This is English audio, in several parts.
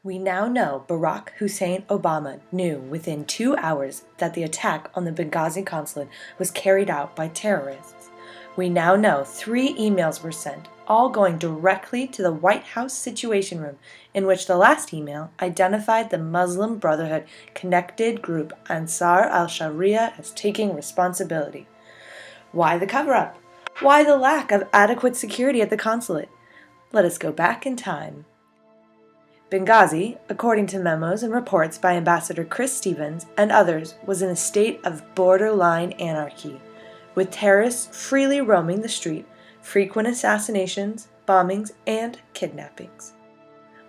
We now know Barack Hussein Obama knew within 2 hours that the attack on the Benghazi consulate was carried out by terrorists. We now know 3 emails were sent, all going directly to the White House Situation Room, in which the last email identified the Muslim Brotherhood connected group Ansar al-Sharia as taking responsibility. Why the cover-up? Why the lack of adequate security at the consulate? Let us go back in time. Benghazi, according to memos and reports by Ambassador Chris Stevens and others, was in a state of borderline anarchy, with terrorists freely roaming the street, frequent assassinations, bombings, and kidnappings.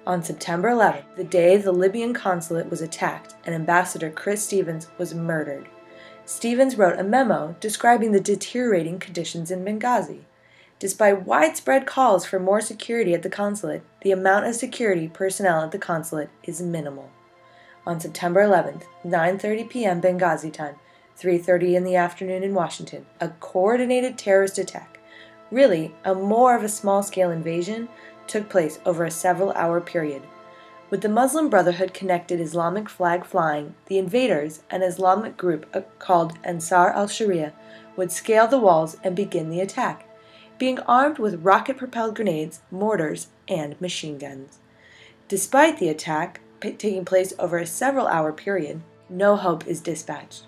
On September 11th, the day the Libyan consulate was attacked, and Ambassador Chris Stevens was murdered. Stevens wrote a memo describing the deteriorating conditions in Benghazi. Despite widespread calls for more security at the consulate, the amount of security personnel at the consulate is minimal. On September 11th, 9:30 p.m. Benghazi time, 3:30 in the afternoon in Washington, a coordinated terrorist attack, really a more of a small-scale invasion, took place over a several-hour period. With the Muslim Brotherhood connected Islamic flag flying, the invaders, an Islamic group called Ansar al-Sharia, would scale the walls and begin the attack, being armed with rocket-propelled grenades, mortars, and machine guns. Despite the attack taking place over a several-hour period, no hope is dispatched.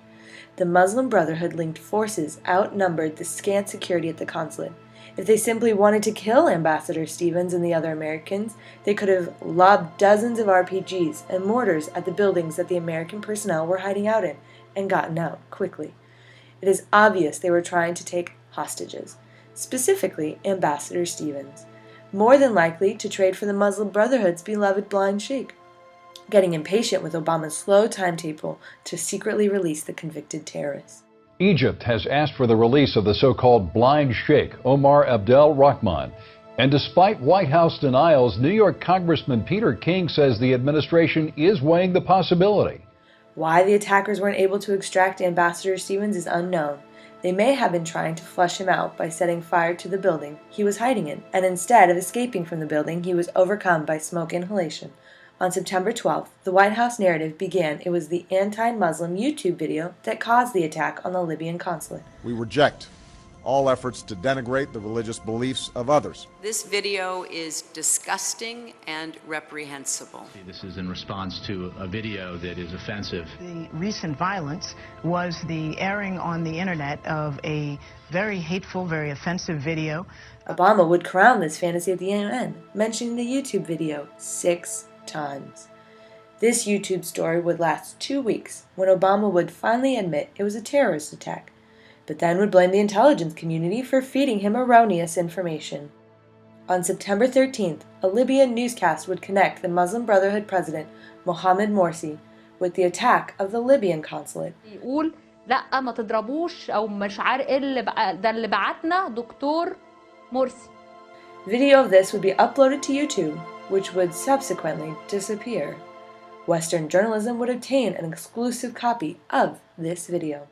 The Muslim Brotherhood-linked forces outnumbered the scant security at the consulate. If they simply wanted to kill Ambassador Stevens and the other Americans, they could have lobbed dozens of RPGs and mortars at the buildings that the American personnel were hiding out in and gotten out quickly. It is obvious they were trying to take hostages, specifically Ambassador Stevens, more than likely to trade for the Muslim Brotherhood's beloved blind sheikh, getting impatient with Obama's slow timetable to secretly release the convicted terrorists. Egypt has asked for the release of the so-called blind sheikh, Omar Abdel Rahman. And despite White House denials, New York Congressman Peter King says the administration is weighing the possibility. Why the attackers weren't able to extract Ambassador Stevens is unknown. They may have been trying to flush him out by setting fire to the building he was hiding in, and instead of escaping from the building, he was overcome by smoke inhalation. On September 12th, the White House narrative began it was the anti-Muslim YouTube video that caused the attack on the Libyan consulate. We reject all efforts to denigrate the religious beliefs of others. This video is disgusting and reprehensible. This is in response to a video that is offensive. The recent violence was the airing on the internet of a very hateful, very offensive video. Obama would crown this fantasy at the UN, mentioning the YouTube video 6 times. This YouTube story would last 2 weeks, when Obama would finally admit it was a terrorist attack, but then would blame the intelligence community for feeding him erroneous information. On September 13th, a Libyan newscast would connect the Muslim Brotherhood president, Mohamed Morsi, with the attack of the Libyan consulate. يقول لا ما تضربوش أو مش عارف إيه ده اللي بعتنا دكتور مرسي. Video of this would be uploaded to YouTube, which would subsequently disappear. Western journalism would obtain an exclusive copy of this video.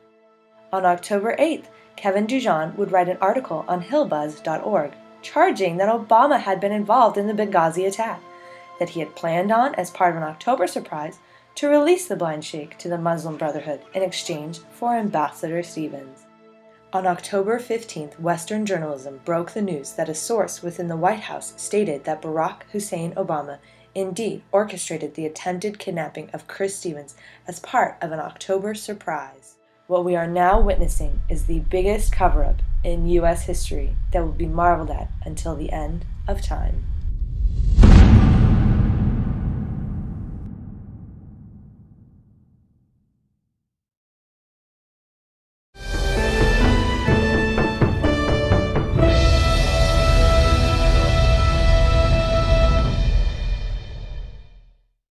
On October 8th, Kevin Dujan would write an article on hillbuzz.org, charging that Obama had been involved in the Benghazi attack, that he had planned on, as part of an October surprise, to release the blind sheikh to the Muslim Brotherhood in exchange for Ambassador Stevens. On October 15th, Western journalism broke the news that a source within the White House stated that Barack Hussein Obama indeed orchestrated the attempted kidnapping of Chris Stevens as part of an October surprise. What we are now witnessing is the biggest cover-up in U.S. history that will be marveled at until the end of time.